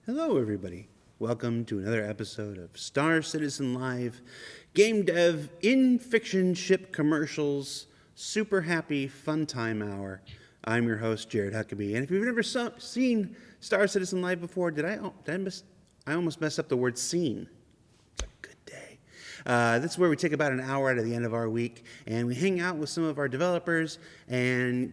Hello, everybody. Welcome to another episode of Star Citizen Live, Gamedev in fiction ship commercials, super happy fun time hour. I'm your host, Jared Huckabee, and if you've never seen Star Citizen Live before, I almost messed up the word "seen." It's a good day. This is where we take about an hour out of the end of our week, and we hang out with some of our developers and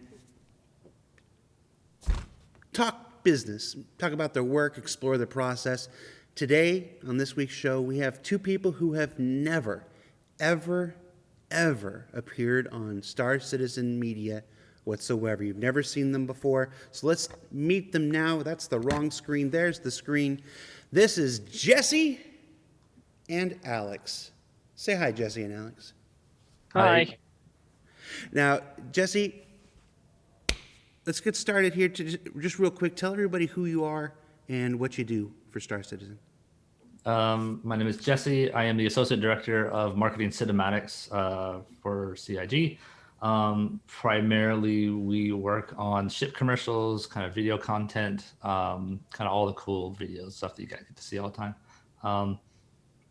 talk business, talk about their work, explore the process. Today, on this week's show, we have two people who have never, ever, ever appeared on Star Citizen Media whatsoever. You've never seen them before, so let's meet them now. That's the wrong screen. There's the screen. This is Jesse and Alex. Say hi, Jesse and Alex. Hi. Now, Jesse, let's get started here. Just real quick, tell everybody who you are and what you do for Star Citizen. My name is Jesse. I am the Associate Director of Marketing Cinematics for CIG. Primarily, we work on ship commercials, kind of video content, kind of all the cool videos, stuff that you guys get to see all the time.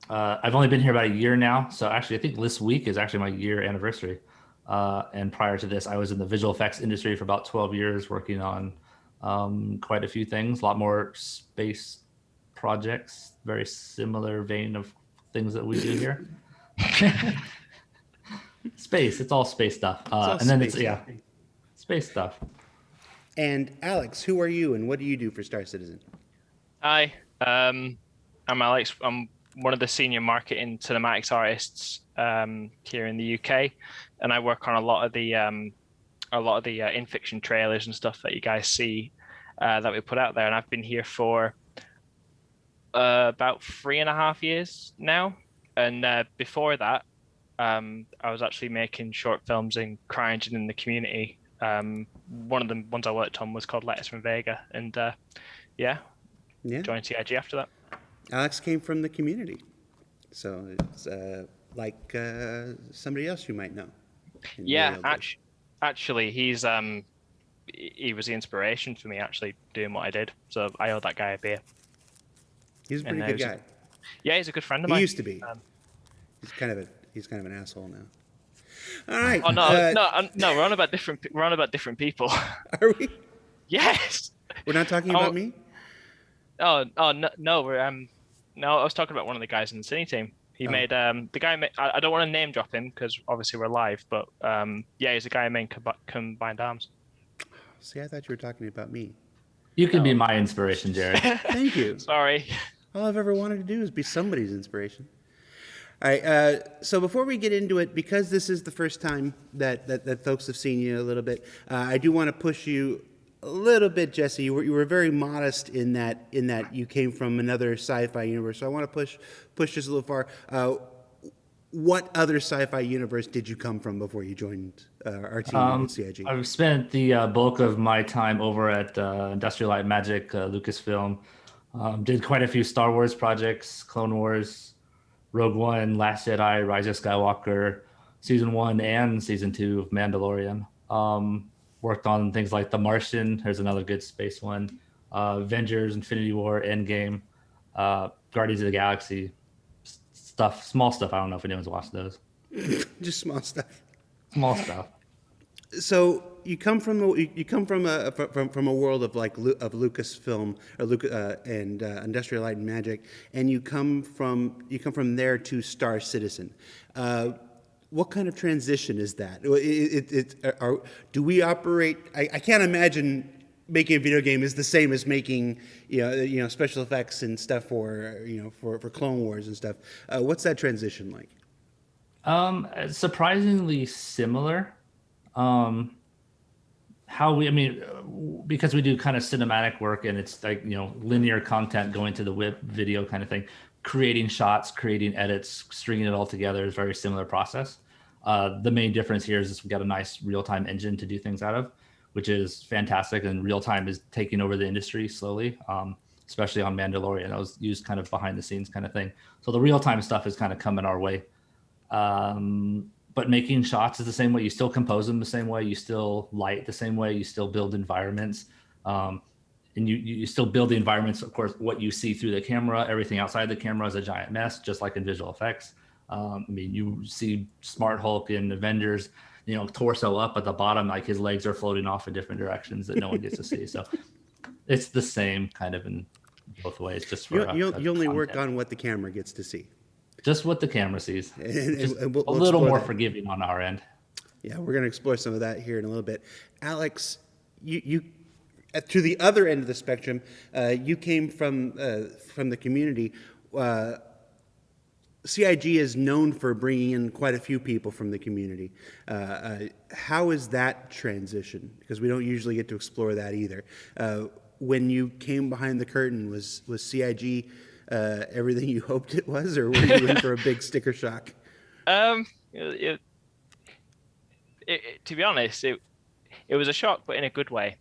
I've only been here about a year now, so actually I think this week is actually my year anniversary. And prior to this, I was in the visual effects industry for about 12 years, working on quite a few things, a lot more space projects, very similar vein of things that we do here. Space, it's all space stuff. Space stuff. And Alex, who are you and what do you do for Star Citizen? Hi, I'm Alex. I'm one of the senior marketing cinematics artists here in the UK, and I work on a lot of the in-fiction trailers and stuff that you guys see that we put out there. And I've been here for about 3.5 years now. And before that, I was actually making short films in CryEngine in the community. One of the ones I worked on was called Letters from Vega, and joined CIG after that. Alex came from the community, so it's like somebody else you might know. Yeah, actually, he was the inspiration for me actually doing what I did. So I owe that guy a beer. He's a pretty good guy. Yeah, he's a good friend of mine. He used to be. He's kind of an asshole now. All right. Oh no, we're on about different people. Are we? Yes. We're not talking about me? Oh no, we're no, I was talking about one of the guys in the Cine team. He made I don't want to name drop him because obviously we're live, but he's a guy who made Combined Arms. See, I thought you were talking about me. You can be my inspiration, Jared. Thank you. Sorry. All I've ever wanted to do is be somebody's inspiration. All right, so before we get into it, because this is the first time that folks have seen you a little bit, I do want to push you a little bit, Jesse. You were very modest in that you came from another sci-fi universe. So I want to push just a little far. What other sci-fi universe did you come from before you joined our team at CIG? I've spent the bulk of my time over at Industrial Light and Magic, Lucasfilm. Did quite a few Star Wars projects, Clone Wars, Rogue One, Last Jedi, Rise of Skywalker, Season 1 and Season 2 of Mandalorian. Worked on things like The Martian. There's another good space one. Avengers, Infinity War, Endgame, Guardians of the Galaxy. Small stuff. I don't know if anyone's watched those. Just small stuff. Small stuff. So you come from a world of Lucasfilm and Industrial Light and Magic, and you come from there to Star Citizen. What kind of transition is that? Do we operate? I can't imagine making a video game is the same as making special effects and stuff for Clone Wars and stuff. What's that transition like? Surprisingly similar. Because we do kind of cinematic work and it's like linear content going to the web video kind of thing. Creating shots, creating edits, stringing it all together is a very similar process. The main difference here is we've got a nice real-time engine to do things out of, which is fantastic. And real-time is taking over the industry slowly, especially on Mandalorian. That was used kind of behind the scenes kind of thing. So the real-time stuff is kind of coming our way. But making shots is the same way. You still compose them the same way. You still light the same way. You still build environments. and you still build the environments. Of course, what you see through the camera, everything outside the camera is a giant mess, just like in visual effects. I mean, you see Smart Hulk in Avengers, torso up at the bottom, like his legs are floating off in different directions that no one gets to see. So it's the same kind of in both ways, just for you only work content. on what the camera gets to see. Just what the camera sees. And we'll a little explore more that. forgiving on our end. Yeah, we're going to explore some of that here in a little bit. Alex, you to the other end of the spectrum, you came from the community. CIG is known for bringing in quite a few people from the community. How is that transition? Because we don't usually get to explore that either. When you came behind the curtain, was CIG everything you hoped it was, or were you in for a big sticker shock? To be honest, it was a shock, but in a good way.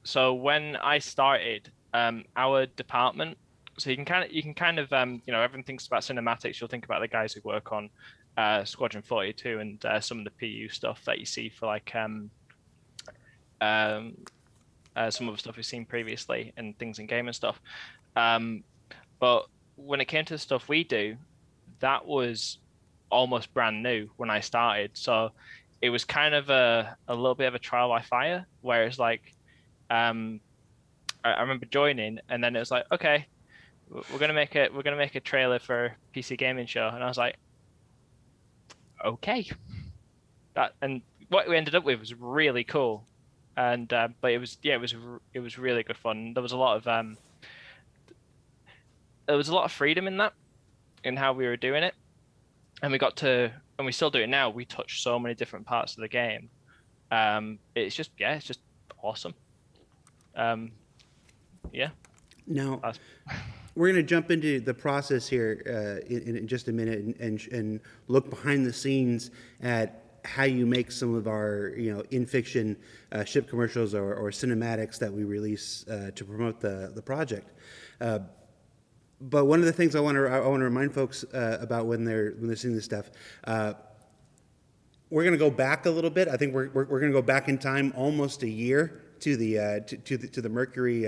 So when I started, our department, so you can kind of everyone thinks about cinematics. You'll think about the guys who work on Squadron 42 and some of the PU stuff that you see for like some of the stuff we've seen previously and things in game and stuff. But when it came to the stuff we do, that was almost brand new when I started. So it was kind of a little bit of a trial by fire, where it's like, I remember joining, and then it was like, okay, we're gonna make a trailer for PC gaming show, and I was like, okay, and what we ended up with was really cool, and but it was really good fun. There was a lot of freedom in that, in how we were doing it, and we still do it now. We touch so many different parts of the game. It's just awesome. Yeah. Now, we're going to jump into the process here in just a minute and look behind the scenes at how you make some of our in-fiction ship commercials or cinematics that we release to promote the project. But one of the things I want to remind folks about when they're seeing this stuff, we're going to go back a little bit. I think we're going to go back in time almost a year to the Mercury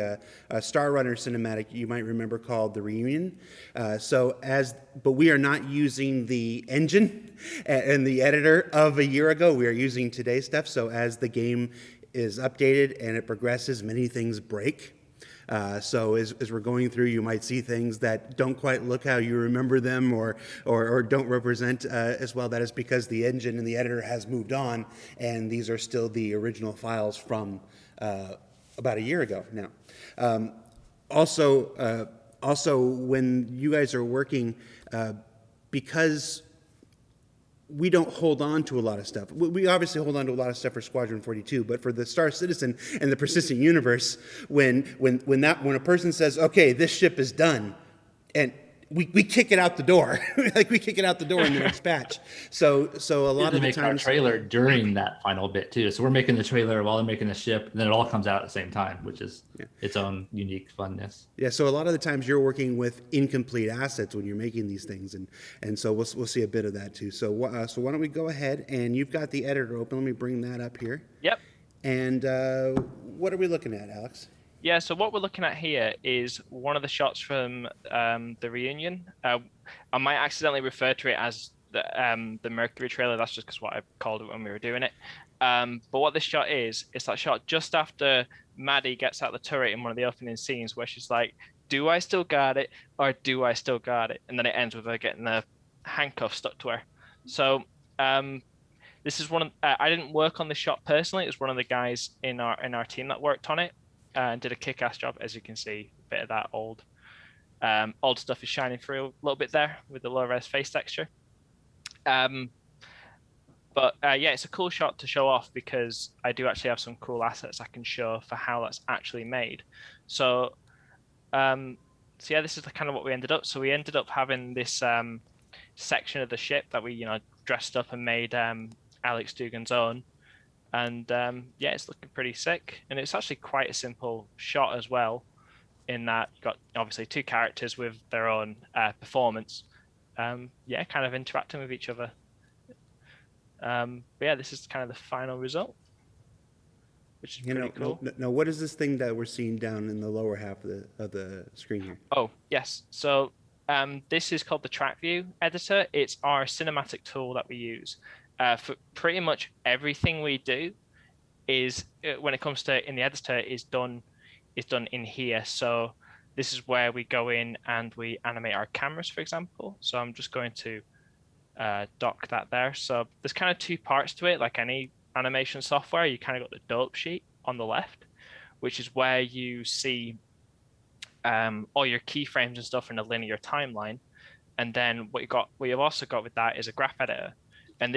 Star Runner cinematic you might remember called The Reunion. But we are not using the engine and the editor of a year ago. We are using today's stuff. So as the game is updated and it progresses, many things break. So as we're going through, you might see things that don't quite look how you remember them or don't represent as well. That is because the engine and the editor has moved on, and these are still the original files from about a year ago now. Also, when you guys are working, because we don't hold on to a lot of stuff. We obviously hold on to a lot of stuff for Squadron 42, but for the Star Citizen and the Persistent Universe, when a person says, "Okay, this ship is done," and we kick it out the door, like we kick it out the door in the next patch. So a lot of the make our times, trailer during that final bit too. So we're making the trailer while they're making the ship, and then it all comes out at the same time, which is its own unique funness. Yeah, so a lot of the times you're working with incomplete assets when you're making these things, and so we'll see a bit of that too. So why don't we go ahead, and you've got the editor open. Let me bring that up here. Yep. And what are we looking at, Alex? Yeah, so what we're looking at here is one of the shots from The Reunion. I might accidentally refer to it as the Mercury trailer. That's just because what I called it when we were doing it. But what this shot is, it's that shot just after Maddie gets out the turret in one of the opening scenes where she's like, "Do I still got it, or do I still got it?" And then it ends with her getting the handcuff stuck to her. So this is one of I didn't work on this shot personally. It was one of the guys in our team that worked on it. And did a kick-ass job. As you can see, a bit of that old stuff is shining through a little bit there with the low-res face texture. But it's a cool shot to show off because I do actually have some cool assets I can show for how that's actually made. So this is kind of what we ended up. So we ended up having this section of the ship that we dressed up and made Alex Dugan's own. And it's looking pretty sick, and it's actually quite a simple shot as well, in that you've got obviously two characters with their own performance, kind of interacting with each other. This is kind of the final result. which is pretty cool. Now, what is this thing that we're seeing down in the lower half of the screen here? Oh, yes. So this is called the Track View Editor. It's our cinematic tool that we use for pretty much everything we do. Is when it comes to in the editor is done in here. So this is where we go in and we animate our cameras, for example. So I'm just going to dock that there. So there's kind of two parts to it. Like any animation software, you kind of got the dope sheet on the left, which is where you see all your keyframes and stuff in a linear timeline. And then what you've also got with that is a graph editor. And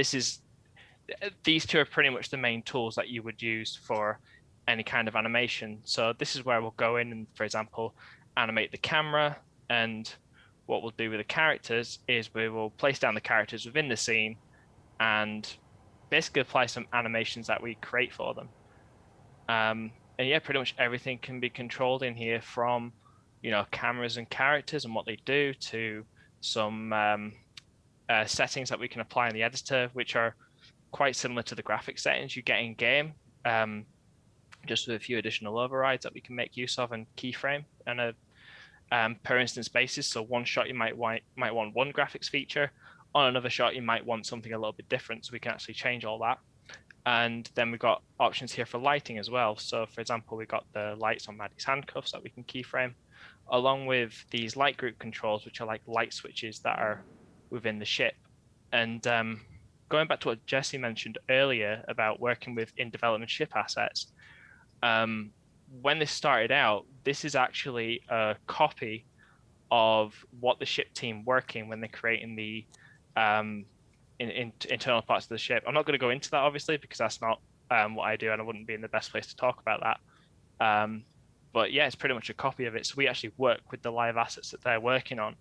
these two are pretty much the main tools that you would use for any kind of animation. So this is where we'll go in and, for example, animate the camera. And what we'll do with the characters is we will place down the characters within the scene and basically apply some animations that we create for them. And yeah, pretty much everything can be controlled in here, from cameras and characters and what they do, to some settings that we can apply in the editor, which are quite similar to the graphic settings you get in game, just with a few additional overrides that we can make use of and keyframe on a per instance basis. So one shot you might want one graphics feature, on another shot you might want something a little bit different, so we can actually change all that. And then we've got options here for lighting as well. So for example, we've got the lights on Maddie's handcuffs that we can keyframe, along with these light group controls, which are like light switches that are within the ship. And going back to what Jesse mentioned earlier about working with in-development ship assets, when this started out, this is actually a copy of what the ship team working when they're creating the internal parts of the ship. I'm not going to go into that, obviously, because that's not what I do, and I wouldn't be in the best place to talk about that. But yeah, it's pretty much a copy of it. So we actually work with the live assets that they're working on,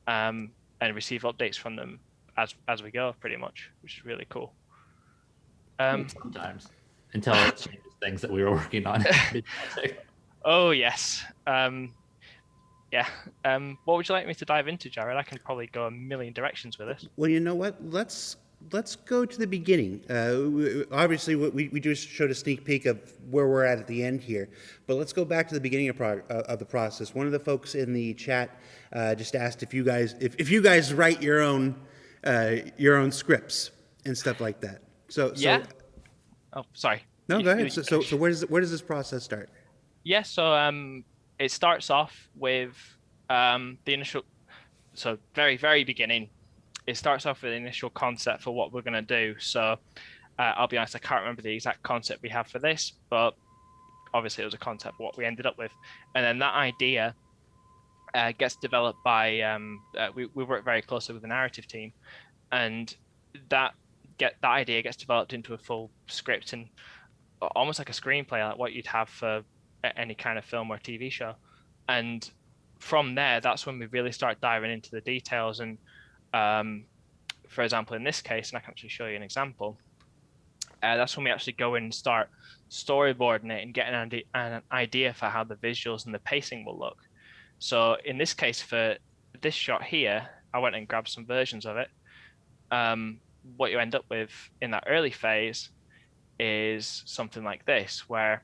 and receive updates from them as we go, pretty much, which is really cool. Sometimes, until it changes things that we were working on. Oh yes. Yeah. What would you like me to dive into, Jared? I can probably go a million directions with this. Well, you know what? Let's go to the beginning. Obviously, we just showed a sneak peek of where we're at the end here, but let's go back to the beginning of the process. One of the folks in the chat just asked if you guys write your own scripts and stuff like that. So yeah. Oh, sorry. No, go ahead. So where does this process start? Yeah. So it starts off with the initial. So very, very beginning. It starts off with the initial concept for what we're going to do. So I'll be honest, I can't remember the exact concept we have for this, but obviously it was a concept of what we ended up with. And then that idea gets developed by, we work very closely with the narrative team, and that idea gets developed into a full script and almost like a screenplay, like what you'd have for any kind of film or TV show. And from there, that's when we really start diving into the details. And for example, in this case, and I can actually show you an example, that's when we actually go in and start storyboarding it and getting an idea for how the visuals and the pacing will look. So in this case, for this shot here, I went and grabbed some versions of it. What you end up with in that early phase is something like this, where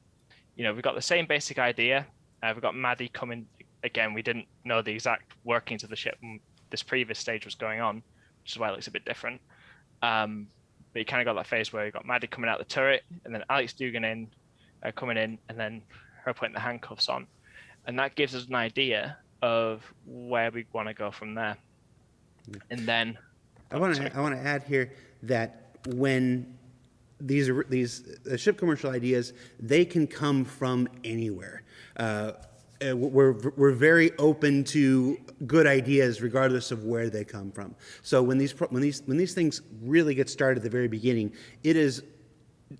we've got the same basic idea. We've got Maddie coming. Again, we didn't know the exact workings of the ship when this previous stage was going on, which is why it looks a bit different. But you kind of got that phase where you got Maddie coming out the turret, and then Alex Dugan coming in, and then her putting the handcuffs on, and that gives us an idea of where we want to go from there. And then I want to add here that when these ship commercial ideas, they can come from anywhere. We're very open to good ideas regardless of where they come from. So when these things really get started at the very beginning, it is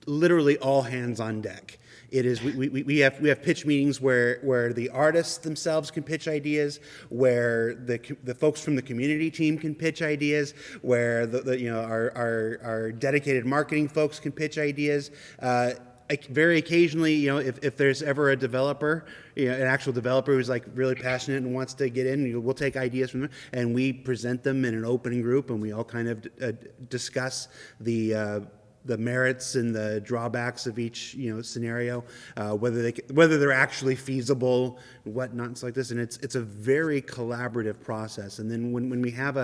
literally all hands on deck. It is we have pitch meetings where the artists themselves can pitch ideas, where the folks from the community team can pitch ideas, where our dedicated marketing folks can pitch ideas. Very occasionally, if there's ever a developer, an actual developer who's like really passionate and wants to get in, we'll take ideas from them and we present them in an open group, and we all kind of discuss the the merits and the drawbacks of each scenario, whether they're actually feasible, whatnot, and stuff like this. And it's a very collaborative process. And then when we have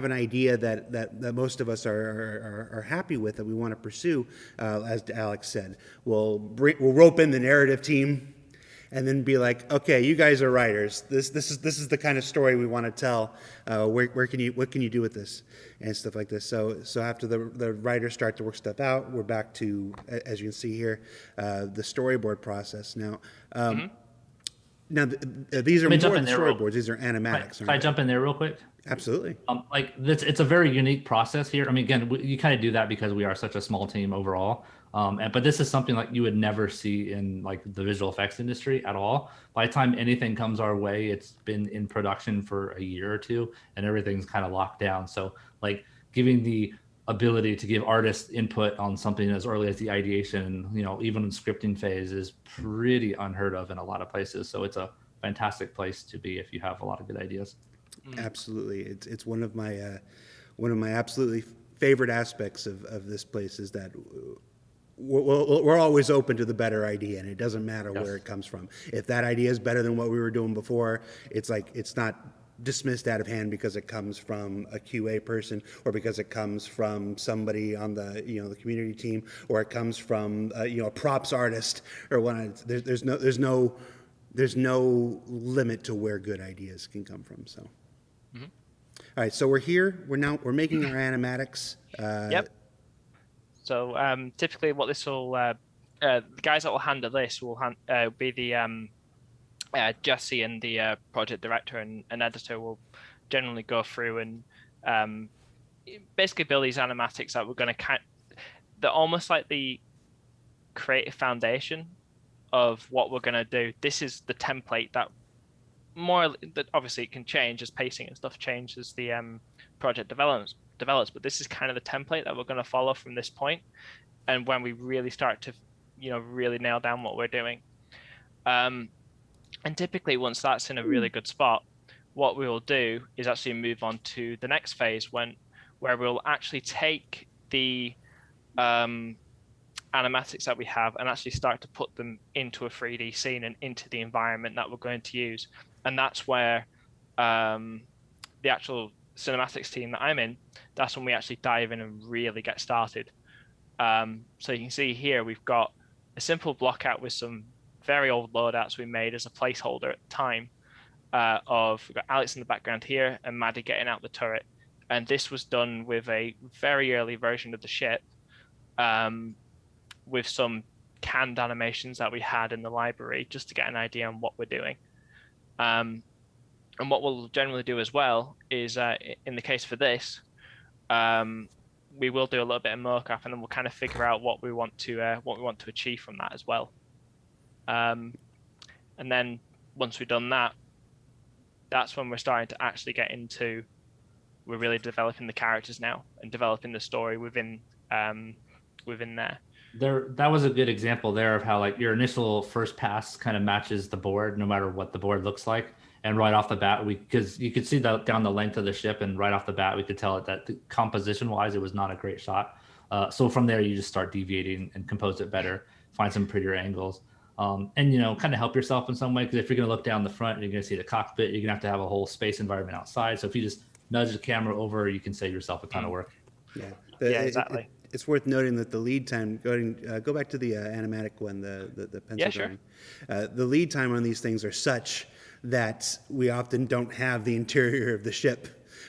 an idea that most of us are happy with, that we want to pursue, as Alex said, we'll rope in the narrative team. And then be like, okay, you guys are writers. This is the kind of story we want to tell. What can you do with this, and stuff like this. So after the writers start to work stuff out, we're back to, as you can see here, the storyboard process. Now, these are more than storyboards. These are animatics. Can I jump in there real quick? Absolutely. It's a very unique process here. I mean, again, you kind of do that because we are such a small team overall. But this is something like you would never see in like the visual effects industry at all. By the time anything comes our way, it's been in production for a year or two, and everything's kind of locked down. So like giving the ability to give artists input on something as early as the ideation, even in scripting phase, is pretty unheard of in a lot of places. So it's a fantastic place to be if you have a lot of good ideas. Absolutely, it's one of my absolutely favorite aspects of this place is that we're always open to the better idea, and it doesn't matter where it comes from. If that idea is better than what we were doing before, it's not dismissed out of hand because it comes from a QA person, or because it comes from somebody on the the community team, or it comes from a props artist or whatnot. There's no limit to where good ideas can come from. So, all right, so we're here. We're making our animatics. Yep. So typically, what this will the guys that will handle this will be the Jesse, and the project director and editor will generally go through and basically build these animatics that we're going to they're almost like the creative foundation of what we're going to do. This is the template that obviously it can change as pacing and stuff changes, the project develops, but this is kind of the template that we're going to follow from this point, and when we really start to really nail down what we're doing, and typically once that's in a really good spot, what we will do is actually move on to the next phase where we'll actually take the animatics that we have and actually start to put them into a 3D scene and into the environment that we're going to use. And that's where the actual cinematics team that I'm in, that's when we actually dive in and really get started. So you can see here we've got a simple block out with some very old loadouts we made as a placeholder at the time, we've got Alex in the background here and Maddie getting out the turret. And this was done with a very early version of the ship, with some canned animations that we had in the library just to get an idea on what we're doing. And what we'll generally do as well is, in the case for this, we will do a little bit of mocap, and then we'll kind of figure out what we want to achieve from that as well. And then once we've done that, that's when we're starting to actually get into, we're really developing the characters now and developing the story within there. That was a good example there of how like your initial first pass kind of matches the board no matter what the board looks like. And right off the bat, because you could see down the length of the ship, and right off the bat, we could tell that composition-wise, it was not a great shot. So from there, you just start deviating and compose it better, find some prettier angles, and kind of help yourself in some way. Because if you're going to look down the front, and you're going to see the cockpit, you're going to have a whole space environment outside. So if you just nudge the camera over, you can save yourself a ton of work. Yeah, exactly. It's worth noting that the lead time, go back to the animatic one, the pencil drawing. The lead time on these things are such that we often don't have the interior of the ship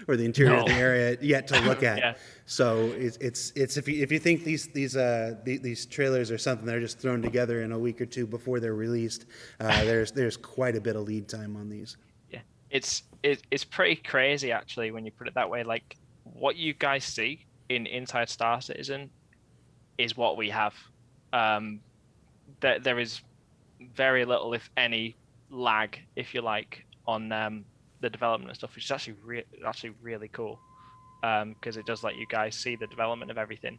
or the interior of the area yet to look at. Yeah. So it's if you think these trailers are something that are just thrown together in a week or two before they're released, there's quite a bit of lead time on these. Yeah, it's pretty crazy actually when you put it that way. Like what you guys see in Inside Star Citizen is what we have. There is very little, if any, lag, if you like, on the development and stuff, which is actually really cool, because it does let you guys see the development of everything.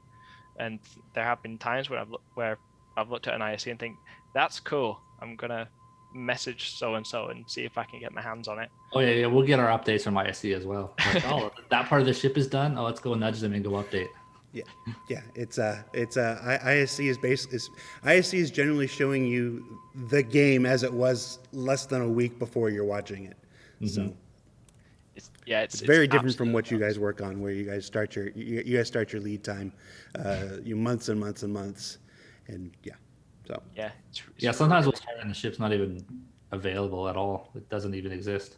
And there have been times where I've looked at an ISC and think, that's cool, I'm gonna message so and so and see if I can get my hands on it. Oh yeah, we'll get our updates from ISC as well. Like, oh, that part of the ship is done. Oh, let's go nudge them and go update. Yeah. ISC ISC is generally showing you the game as it was less than a week before you're watching it. So it's very different from what you guys work on, where you guys start your lead time, you months and months and months, and so Sometimes we'll start and the ship's not even available at all. It doesn't even exist.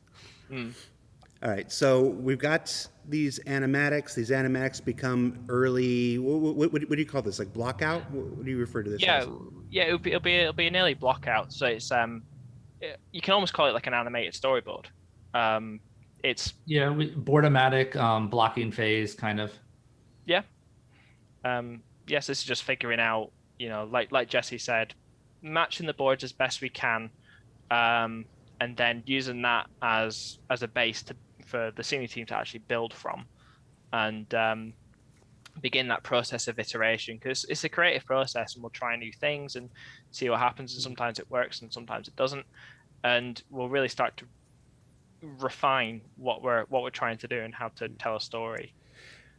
All right, so we've got these animatics. These animatics become early. What do you call this? Like block out? What do you refer to this as? It'll be an early block out. So it's you can almost call it like an animated storyboard. It's boardomatic blocking phase kind of. Yes, this is just figuring out, like Jesse said, matching the boards as best we can, and then using that as a base for the senior team to actually build from, and begin that process of iteration, because it's a creative process, and we'll try new things and see what happens, and sometimes it works and sometimes it doesn't, and we'll really start to refine what we're trying to do and how to tell a story.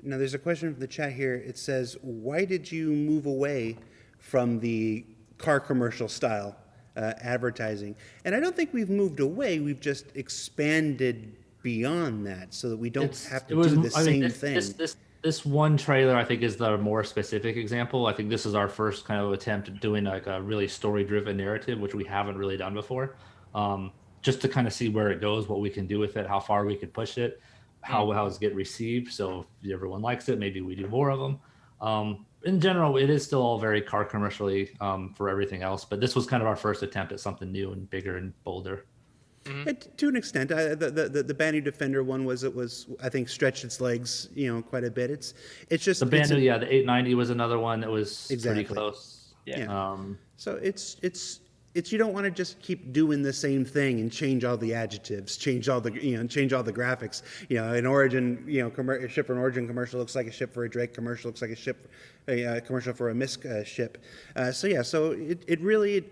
Now, there's a question from the chat here. It says, why did you move away from the car commercial style advertising? And I don't think we've moved away. We've just expanded beyond that so that we don't have to do the same thing. This one trailer, I think, is the more specific example. I think this is our first kind of attempt at doing like a really story-driven narrative, which we haven't really done before. Just to kind of see where it goes, what we can do with it, how far we can push it, how it's get received. So if everyone likes it, maybe we do more of them. In general, it is still all very car commercially for everything else, but this was kind of our first attempt at something new and bigger and bolder. To an extent, the Banu Defender one was I think stretched its legs quite a bit. It's just the Banu, the 890 was another one that was exactly pretty close. So it's you don't want to just keep doing the same thing and change all the adjectives, change all the graphics. An Origin, a ship for an Origin commercial looks like a ship for a Drake commercial, looks like a commercial for a Misk ship. So it really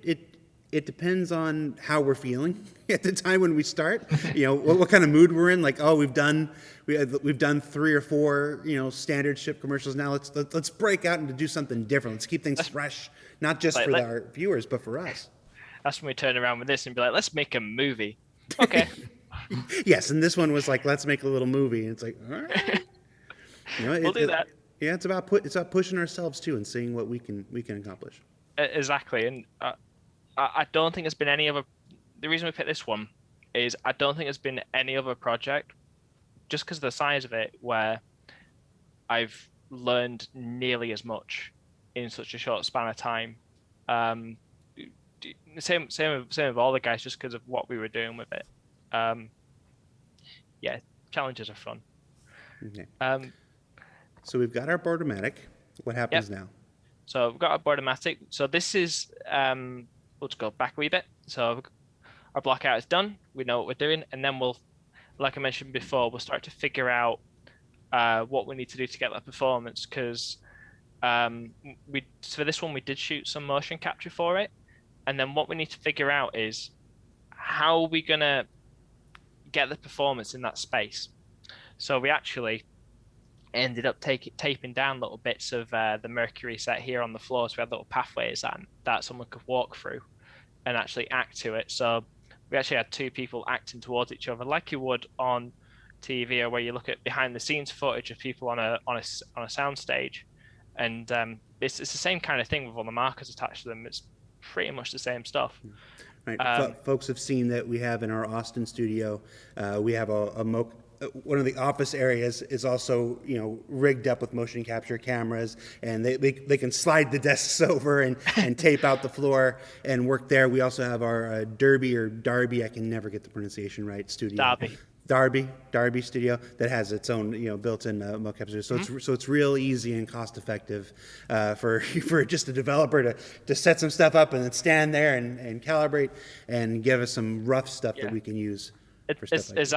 depends on how we're feeling at the time when we start. What kind of mood we're in. Like, we've done 3 or 4 standard ship commercials. Now let's break out and to do something different. Let's keep things fresh, not just for our viewers, but for us. That's when we turn around with this and be like, let's make a movie. Okay. Yes, and this one was like, let's make a little movie. And it's like, all right. We'll do that. Yeah, it's about pushing ourselves too and seeing what we can accomplish. Exactly, and I don't think there's been any other. The reason we picked this one is I don't think there's been any other project, just because of the size of it, where I've learned nearly as much in such a short span of time. Same with all the guys, just because of what we were doing with it. Challenges are fun. Okay. So we've got our boardomatic. What happens now? So we've got our boardomatic. So this is we'll just go back a wee bit. So our block out is done. We know what we're doing, and then we'll, like I mentioned before, we'll start to figure out what we need to do to get that performance. Because for this one we did shoot some motion capture for it. And then what we need to figure out is how are we going to get the performance in that space. So we actually ended up taping down little bits of the Mercury set here on the floor. So we had little pathways that someone could walk through and actually act to it. So we actually had 2 people acting towards each other like you would on TV, or where you look at behind the scenes footage of people on a sound stage. And it's the same kind of thing with all the markers attached to them. It's pretty much the same stuff. Right. Folks have seen that we have in our Austin studio, we have one of the office areas is also rigged up with motion capture cameras, and they can slide the desks over and tape out the floor and work there. We also have our Darby, I can never get the pronunciation right, studio. Darby studio that has its own built-in mocap studio. So it's real easy and cost effective for just a developer to set some stuff up and then stand there and calibrate and give us some rough stuff that we can use for stuff like this.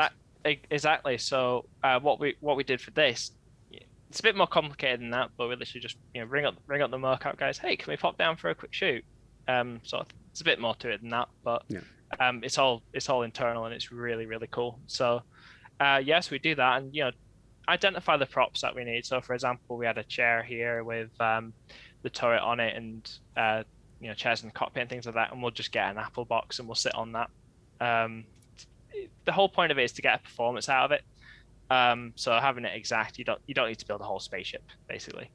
Exactly. So what we did for this, it's a bit more complicated than that, but we literally just ring up the mocap guys. Hey, can we pop down for a quick shoot? So it's a bit more to it than that, but it's all internal, and it's really, really cool. So yes, we do that, and identify the props that we need. So, for example, we had a chair here with the turret on it, and chairs in the cockpit and things like that. And we'll just get an Apple box and we'll sit on that. The whole point of it is to get a performance out of it. So having it exact, you don't need to build a whole spaceship, basically,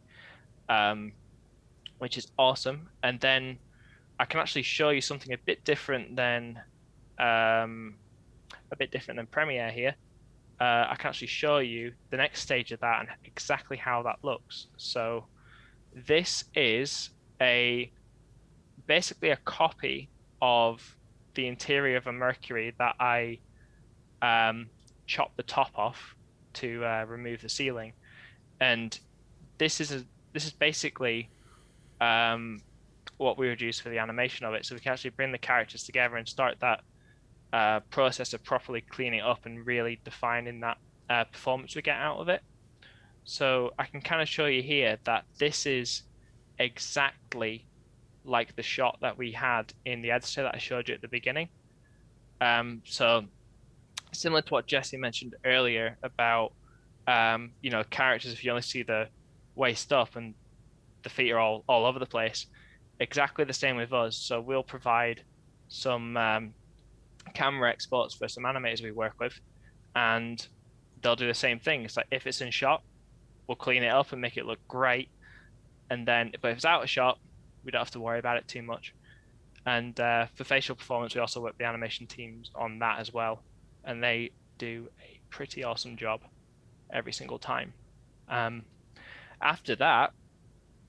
which is awesome. And then I can actually show you something a bit different than Premiere here. I can actually show you the next stage of that and exactly how that looks. So this is basically a copy of the interior of a Mercury that I chopped the top off to remove the ceiling, and this is basically what we would use for the animation of it. So we can actually bring the characters together and start that process of properly cleaning it up and really defining that performance we get out of it. So I can kind of show you here that this is exactly like the shot that we had in the editor that I showed you at the beginning. So similar to what Jesse mentioned earlier about characters, if you only see the waist up and the feet are all over the place, exactly the same with us. So we'll provide some camera exports for some animators we work with, and they'll do the same thing. It's like, if it's in shot, we'll clean it up and make it look great, and then but if it's out of shot, we don't have to worry about it too much. And for facial performance, we also work with the animation teams on that as well, and they do a pretty awesome job every single time. After that,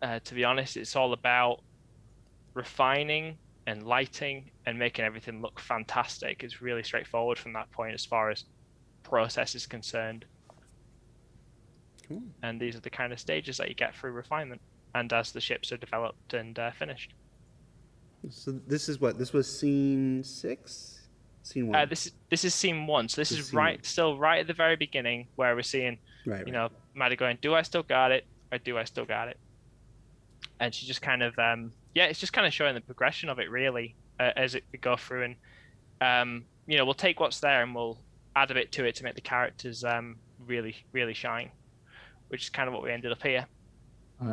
to be honest, it's all about refining and lighting and making everything look fantastic. It's really straightforward from that point as far as process is concerned. Cool. And these are the kind of stages that you get through refinement, and as the ships are developed and finished. So this is what? This was scene 6? Scene 1? This is scene 1. So this is right at the very beginning, where we're seeing, right. Maddie going, do I still got it, or do I still got it? And she just kind of, it's just kind of showing the progression of it, really, as we go through. And, we'll take what's there and we'll add a bit to it to make the characters really, really shine, which is kind of what we ended up here.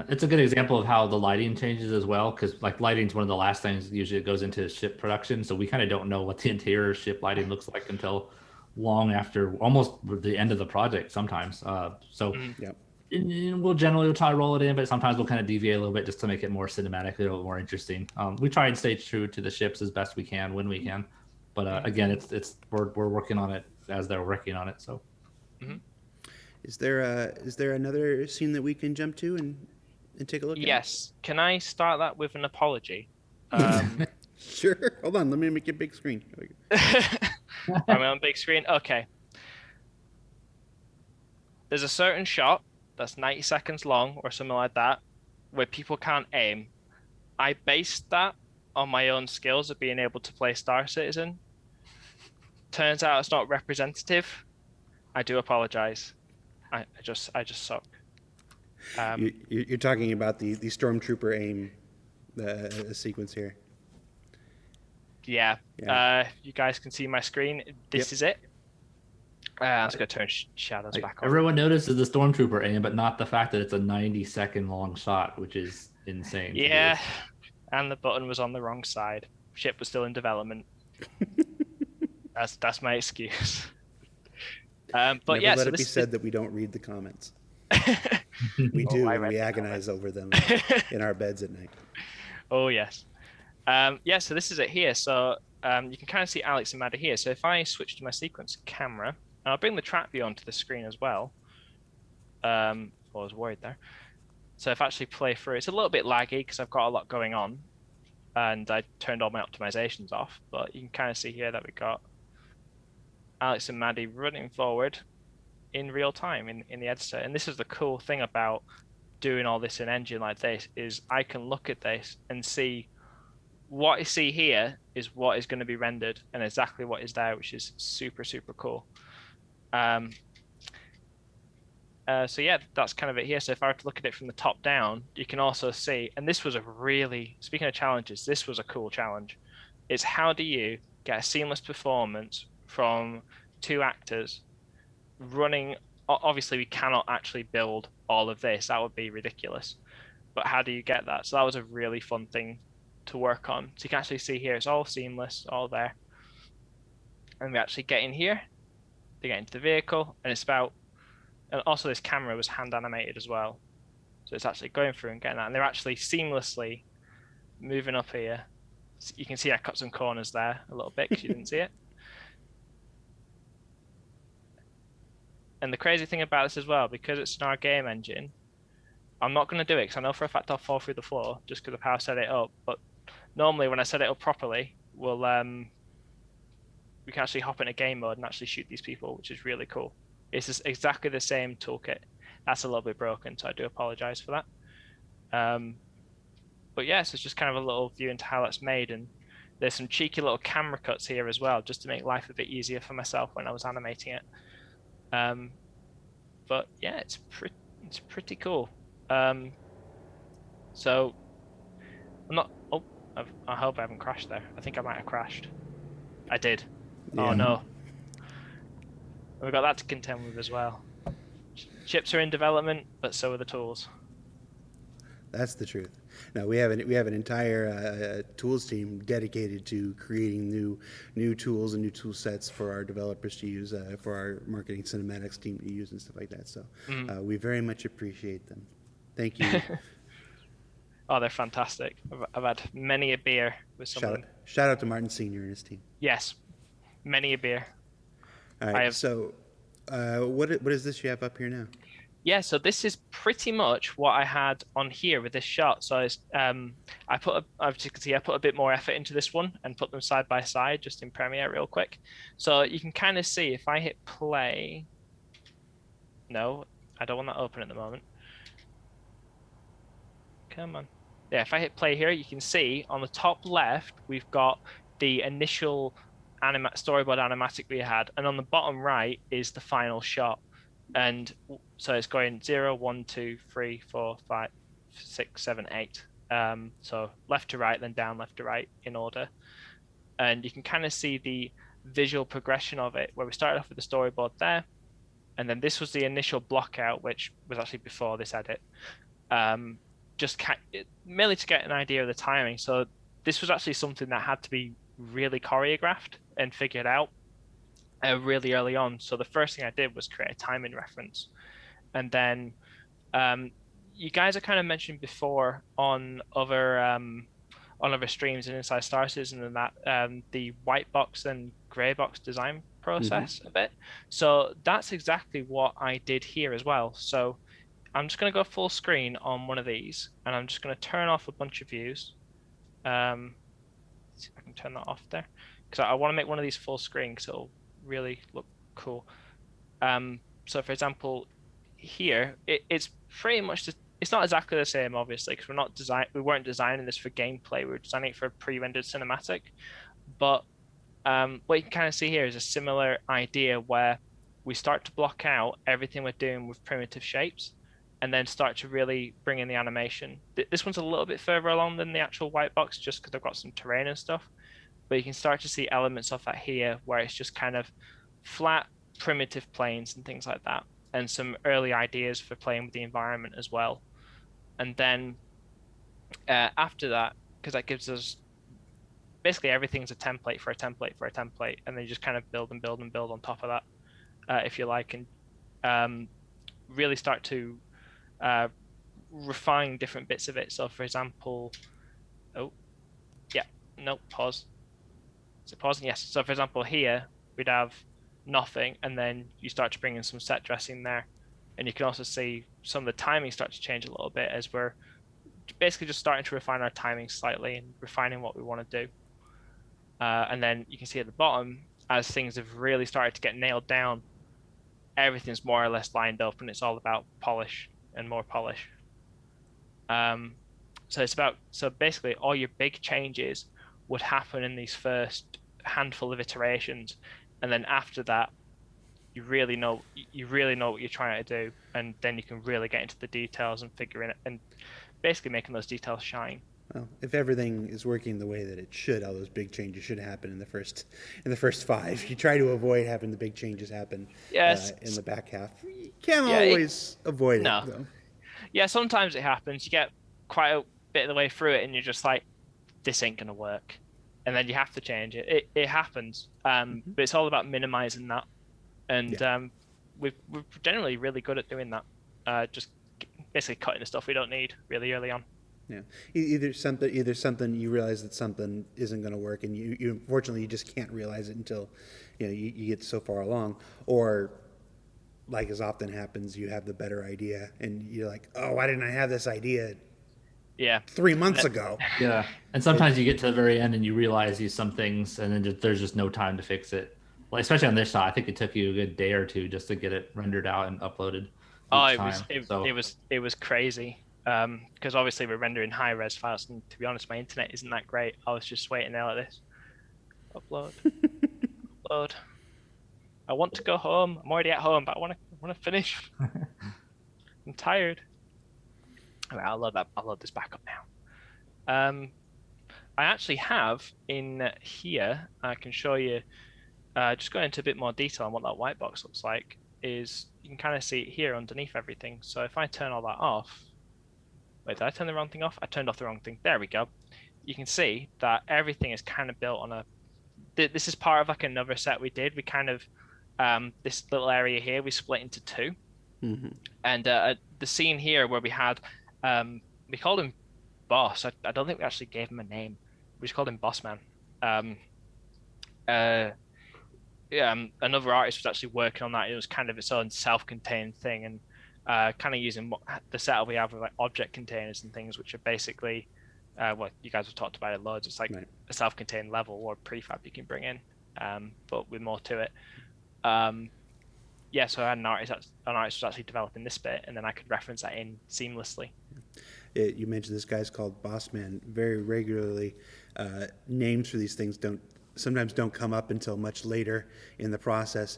It's a good example of how the lighting changes as well, because lighting is one of the last things usually it goes into ship production. So we kind of don't know what the interior ship lighting looks like until long after, almost the end of the project sometimes. Yep. We'll generally try to roll it in, but sometimes we'll kind of deviate a little bit just to make it more cinematic, a little more interesting. We try and stay true to the ships as best we can when we can, but again, we're working on it as they're working on it. So, is there another scene that we can jump to and take a look at? Yes. Can I start that with an apology? Sure. Hold on. Let me make it big screen. I'm on big screen. Okay. There's a certain shot that's 90 seconds long or something like that, where people can't aim. I based that on my own skills of being able to play Star Citizen. Turns out it's not representative. I do apologize. I just suck. You're talking about the Stormtrooper aim sequence here. Yeah. You guys can see my screen. This is it. I'm just going to turn shadows back on. Everyone notices the Stormtrooper aim, but not the fact that it's a 90-second long shot, which is insane. Yeah, and the button was on the wrong side. Ship was still in development. That's my excuse. But Never yeah, let it be said that we don't read the comments. We do. We agonize over them in our beds at night. Oh yes. So this is it here. So you can kind of see Alex and Maddie here. So if I switch to my sequence camera, and I'll bring the track view onto the screen as well. I was worried there. So if I actually play through, it's a little bit laggy because I've got a lot going on, and I turned all my optimizations off. But you can kind of see here that we got Alex and Maddie running forward in real time in the editor. And this is the cool thing about doing all this in engine like this, is I can look at this and see what I see here is what is going to be rendered and exactly what is there, which is super, super cool. So yeah, that's kind of it here. So if I were to look at it from the top down, you can also see, and this was speaking of challenges, this was a cool challenge. It's how do you get a seamless performance from two actors running obviously we cannot actually build all of this. That would be ridiculous. But how do you get that? So that was a really fun thing to work on. So you can actually see here, it's all seamless, all there. And we actually get in here, they get into the vehicle, and it's about, and also this camera was hand animated as well. So it's actually going through and getting that. And they're actually seamlessly moving up here. So you can see I cut some corners there a little bit because you didn't see it. And the crazy thing about this as well, because it's in our game engine, I'm not going to do it because I know for a fact I'll fall through the floor just because of how I set it up. But normally when I set it up properly, we can actually hop into game mode and actually shoot these people, which is really cool. It's just exactly the same toolkit. That's a little bit broken, so I do apologize for that. But yes, it's just kind of a little view into how that's made, and there's some cheeky little camera cuts here as well, just to make life a bit easier for myself when I was animating it. But yeah, it's pretty cool. So I'm not. Oh, I hope I haven't crashed there. I think I might have crashed. I did. Yeah. Oh no. We've got that to contend with as well. Chips are in development, but so are the tools. That's the truth. No, we have an entire tools team dedicated to creating new tools and new tool sets for our developers to use, for our marketing cinematics team to use and stuff like that. So we very much appreciate them. Thank you. Oh, they're fantastic. I've had many a beer with someone. Shout out to Martin Senior and his team. Yes, many a beer. All right. So, what is this you have up here now? Yeah, so this is pretty much what I had on here with this shot. So as you can see, I put a bit more effort into this one and put them side by side just in Premiere real quick. So you can kind of see if I hit play. No, I don't want that open at the moment. Come on. Yeah, if I hit play here, you can see on the top left, we've got the initial storyboard animatic we had. And on the bottom right is the final shot. And so it's going 0, 1, 2, 3, 4, 5, 6, 7, 8. So left to right, then down, left to right in order. And you can kind of see the visual progression of it, where we started off with the storyboard there. And then this was the initial block out, which was actually before this edit. Merely to get an idea of the timing. So this was actually something that had to be really choreographed and figured out really early on. So the first thing I did was create a timing reference. And then you guys have kind of mentioned before on other streams and Inside Star Citizen and that the white box and gray box design process a bit. So that's exactly what I did here as well. So I'm just going to go full screen on one of these, and I'm just going to turn off a bunch of views. See if I can turn that off there, because I want to make one of these full screen because it'll really look cool. So for example, here it's pretty much it's not exactly the same, obviously, because we weren't designing this for gameplay. We were designing it for a pre-rendered cinematic. But what you can kind of see here is a similar idea where we start to block out everything we're doing with primitive shapes, and then start to really bring in the animation. This one's a little bit further along than the actual white box, just because I've got some terrain and stuff. But you can start to see elements of that here, where it's just kind of flat, primitive planes and things like that, and some early ideas for playing with the environment as well. And then after that, because that gives us basically everything's a template for a template for a template, and then you just kind of build and build and build on top of that, if you like, and really start to refine different bits of it. So for example, pause. Is it pausing? Yes. So for example, here we'd have nothing, and then you start to bring in some set dressing there, and you can also see some of the timing start to change a little bit as we're basically just starting to refine our timing slightly and refining what we want to do. And then you can see at the bottom, as things have really started to get nailed down, everything's more or less lined up, and it's all about polish and more polish. So basically all your big changes would happen in these first handful of iterations, and then after that you really know what you're trying to do, and then you can really get into the details and figuring it and basically making those details shine. Well, if everything is working the way that it should, all those big changes should happen in the first 5. You try to avoid having the big changes happen Yes. in the back half. You can't Yeah, always avoid no. it, though. Yeah, sometimes it happens. You get quite a bit of the way through it, and you're just like, this ain't gonna work, and then you have to change it. It happens, but it's all about minimizing that, and we're generally really good at doing that. Just basically cutting the stuff we don't need really early on. Yeah, either something you realize that something isn't going to work, and you unfortunately you just can't realize it until you get so far along, or like as often happens, you have the better idea, and you're like, oh, why didn't I have this idea? Yeah, 3 months ago. Yeah, and sometimes you get to the very end and you realize some things, and then there's just no time to fix it. Well, especially on this shot, I think it took you a good day or two just to get it rendered out and uploaded. It was crazy. Because obviously we're rendering high res files, and to be honest, my internet isn't that great. I was just waiting there like this. Upload. Upload. I want to go home. I'm already at home, but I want to finish. I'm tired. All right, I'll load this back up now. I actually have in here, I can show you, just going into a bit more detail on what that white box looks like, is you can kind of see it here underneath everything. So if I turn all that off, wait, did I turn the wrong thing off? I turned off the wrong thing. There we go. You can see that everything is kind of built on a, this is part of like another set we did. We kind of, this little area here, we split into 2. And the scene here where we had, we called him Boss. I don't think we actually gave him a name. We just called him Boss Man. Another artist was actually working on that. It was kind of its own self-contained thing, and kind of using the setup we have with like object containers and things, which are basically, you guys have talked about it loads. It's like a self-contained level or prefab you can bring in, but with more to it. So I had an artist was actually developing this bit, and then I could reference that in seamlessly. You mentioned this guy's called Bossman. Very regularly, names for these things sometimes don't come up until much later in the process.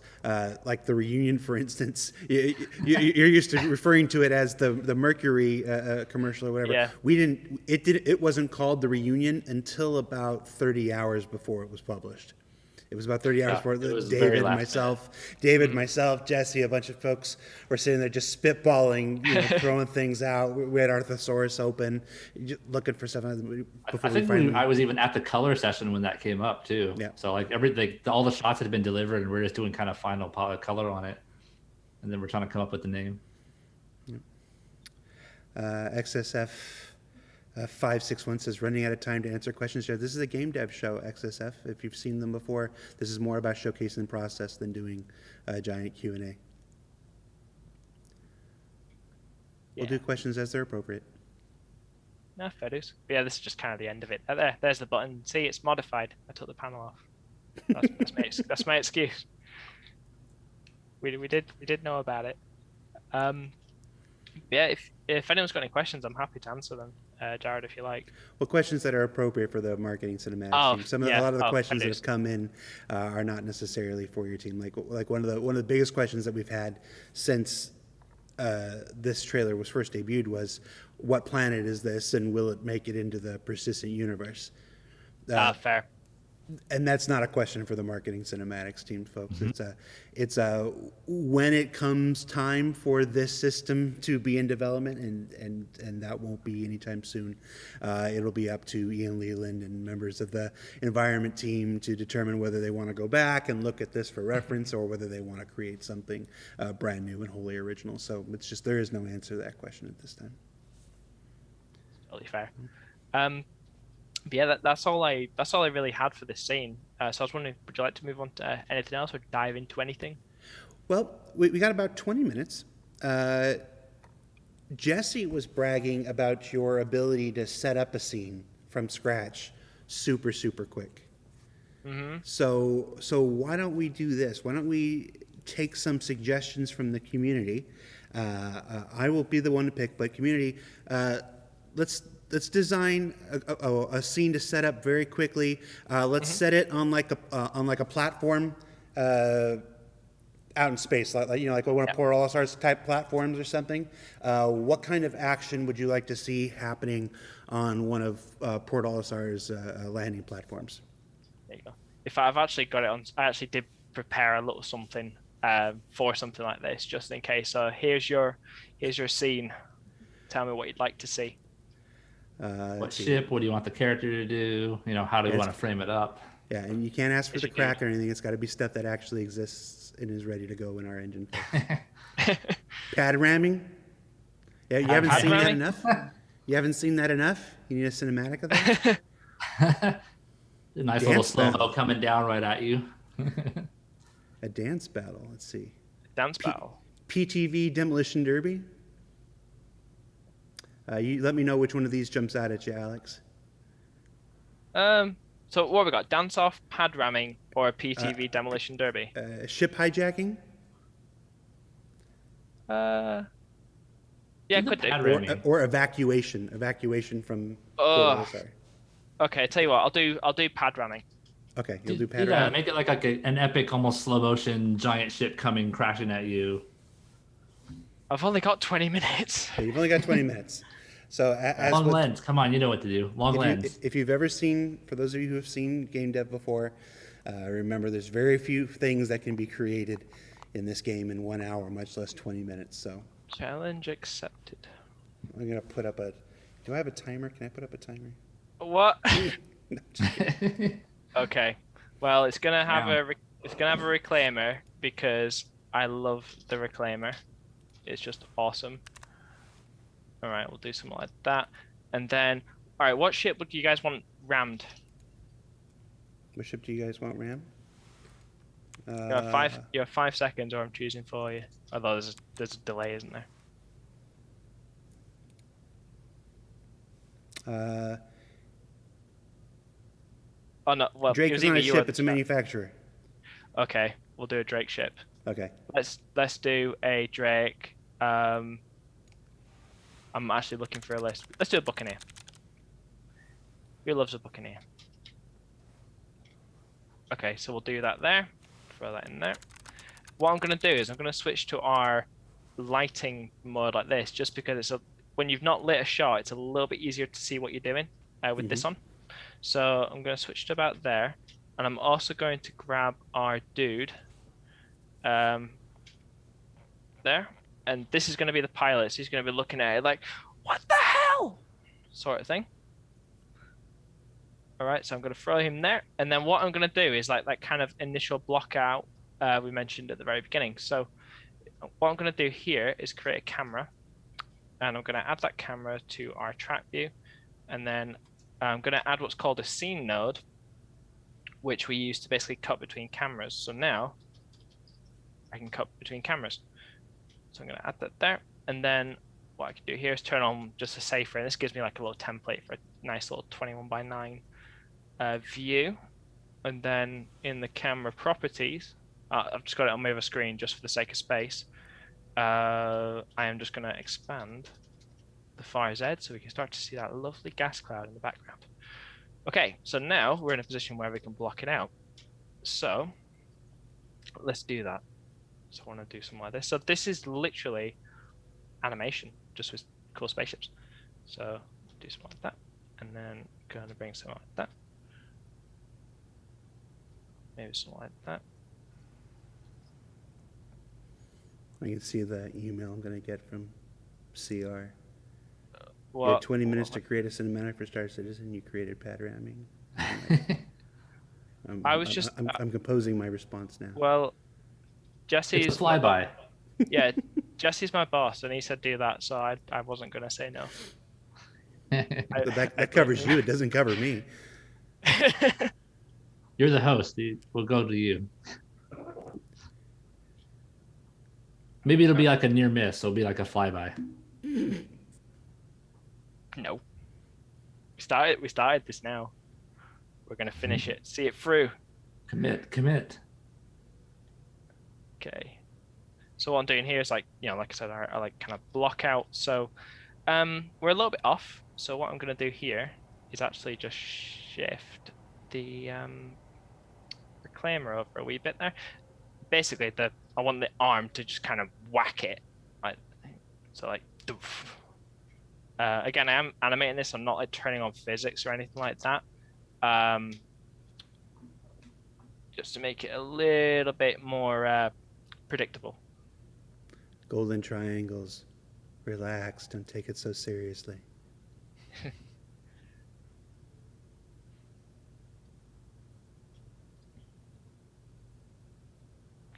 Like the reunion, for instance, you're used to referring to it as the Mercury commercial or whatever. Yeah. It wasn't called the reunion until about 30 hours before it was published. It was about 30 hours before David, myself, Jesse, a bunch of folks were sitting there just spitballing, throwing things out. We had our thesaurus open, looking for stuff. I was even at the color session when that came up too. Yeah. So like everything, all the shots had been delivered, and we're just doing kind of final color on it, and then we're trying to come up with the name. XSF 561 says, running out of time to answer questions. This is a game dev show, XSF. If you've seen them before, this is more about showcasing the process than doing a giant Q&A. We'll do questions as they're appropriate. No, fair dues. But yeah, this is just kind of the end of it. There's the button. See, it's modified. I took the panel off. That's my excuse. We did know about it. Yeah, if anyone's got any questions, I'm happy to answer them. Jared, if you like. Well, questions that are appropriate for the marketing cinematics team. A lot of the questions that have come in are not necessarily for your team. Like one of the biggest questions that we've had since this trailer was first debuted was, what planet is this, and will it make it into the persistent universe? Fair. And that's not a question for the marketing cinematics team, folks. It's when it comes time for this system to be in development, and that won't be anytime soon. It'll be up to Ian Leland and members of the environment team to determine whether they want to go back and look at this for reference, or whether they want to create something brand new and wholly original. So it's just, there is no answer to that question at this time. Totally fair. But yeah, that's all I really had for this scene. So I was wondering, would you like to move on to anything else or dive into anything? Well, we got about 20 minutes. Jesse was bragging about your ability to set up a scene from scratch super, super quick. So why don't we do this? Why don't we take some suggestions from the community? I will be the one to pick, but community, let's design a scene to set up very quickly. Let's set it on like a platform. out in space, like like one of Port All-Stars type platforms or something. What kind of action would you like to see happening on one of Port All-Stars landing platforms? There you go. If I've actually got it on, I actually did prepare a little something for something like this, just in case. So here's your scene. Tell me what you'd like to see. What ship? What do you want the character to do? How do you want to frame it up? Yeah, and you can't ask for the crack or anything. It's got to be stuff that actually exists and is ready to go in our engine. Pad ramming? Yeah, you haven't seen that enough? You haven't seen that enough? You need a cinematic of that? A nice little slow-mo coming down right at you. A dance battle, let's see. Dance battle. PTV Demolition Derby? You let me know which one of these jumps out at you, Alex. So what have we got? Dance off, pad ramming, or a PTV demolition derby? Ship hijacking? Yeah, could do. Or evacuation. Evacuation from. Okay, tell you what, I'll do pad ramming. Okay, you'll do pad ramming. Make it like an epic, almost slow motion giant ship coming crashing at you. I've only got 20 minutes. Okay, you've only got 20 minutes. So long lens, come on, you know what to do. Long lens. If you've ever seen, for those of you who have seen Gamedev before, remember there's very few things that can be created in this game in 1 hour, much less 20 minutes. So challenge accepted. I'm gonna put up a. Do I have a timer? Can I put up a timer? What? No, okay. Well, it's gonna have a reclaimer because I love the reclaimer. It's just awesome. All right, we'll do something like that, and then, all right, what ship would you guys want rammed? What ship do you guys want rammed? You have 5 seconds, or I'm choosing for you. Although there's a delay, isn't there? Oh no, well, Drake is not a ship; it's a manufacturer. Okay, we'll do a Drake ship. Okay. Let's do a Drake. I'm actually looking for a list. Let's do a Buccaneer. Who loves a Buccaneer? Okay, so we'll do that there. Throw that in there. What I'm going to do is I'm going to switch to our lighting mode like this, just because when you've not lit a shot, it's a little bit easier to see what you're doing with this on. So I'm going to switch to about there, and I'm also going to grab our dude there. And this is going to be the pilot, so he's going to be looking at it like, what the hell? Sort of thing. All right, so I'm going to throw him there. And then what I'm going to do is like that kind of initial block out we mentioned at the very beginning. So what I'm going to do here is create a camera. And I'm going to add that camera to our track view. And then I'm going to add what's called a scene node, which we use to basically cut between cameras. So now I can cut between cameras. So I'm going to add that there, and then what I can do here is turn on just a safe frame. This gives me like a little template for a nice little 21:9 view. And then in the camera properties, I've just got it on my other screen just for the sake of space. I am just going to expand the far Z so we can start to see that lovely gas cloud in the background. Okay, so now we're in a position where we can block it out. So let's do that. So I want to do something like this. So this is literally animation, just with cool spaceships. So do something like that, and then going to bring something like that. Maybe something like that. I can see the email I'm going to get from CR. Well, you had 20 minutes to create a cinematic for Star Citizen. You created pad ramming. I'm composing my response now. Well, Jesse's it's a flyby. Yeah, Jesse's my boss, and he said do that, so I wasn't gonna say no. That covers you. It doesn't cover me. You're the host. We'll go to you. Maybe it'll be like a near miss. So it'll be like a flyby. No. We started this now. We're gonna finish it. See it through. Commit. Okay. So what I'm doing here is like I said, I like kind of block out. So we're a little bit off. So what I'm gonna do here is actually just shift the reclaimer over a wee bit there. basically I want the arm to just kind of whack it, like so, like doof. Again, I am animating this. I'm not like turning on physics or anything like that. Just to make it a little bit more predictable. Golden triangles. Relax. Don't take it so seriously.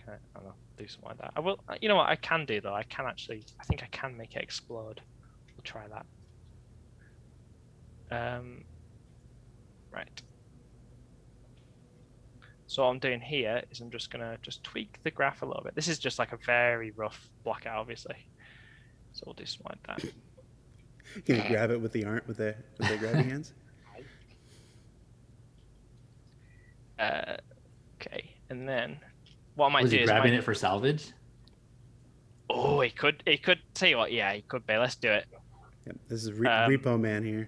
Okay, I'll do something like that. I will. You know what I can do though? I think I can make it explode. We'll try that. Right. So what I'm doing here is I'm just gonna tweak the graph a little bit. This is just like a very rough blockout, obviously. So we'll do something like that. Can you grab it with the grabbing hands? Okay, and then what I might Was do he is grabbing it for salvage? Oh, he could. Tell you what, yeah, he could be. Let's do it. Yep, this is Repo Man here.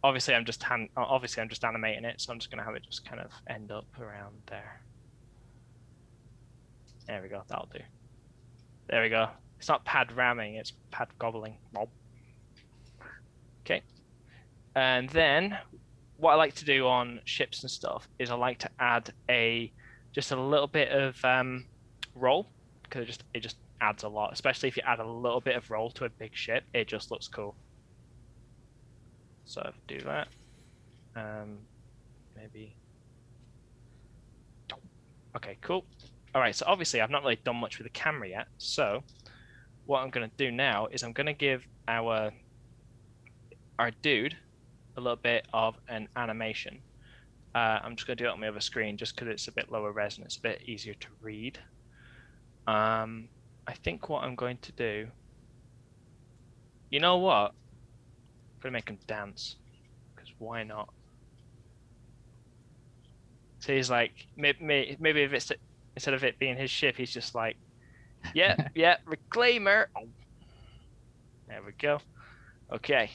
Obviously, I'm just animating it, so I'm just gonna have it just kind of end up around there. There we go. That'll do. There we go. It's not pad ramming; it's pad gobbling. Okay. And then, what I like to do on ships and stuff is I like to add just a little bit of roll, because it just adds a lot. Especially if you add a little bit of roll to a big ship, it just looks cool. So I'll do that. Maybe. Okay, cool. All right, so obviously I've not really done much with the camera yet. So what I'm going to do now is I'm going to give our dude a little bit of an animation. I'm just going to do it on my other screen just because it's a bit lower res and it's a bit easier to read. I think what I'm going to do, you know what? I'm gonna make him dance, because why not? So he's like, maybe if it's instead of it being his ship, he's just like, yeah, reclaimer. Oh. There we go. Okay.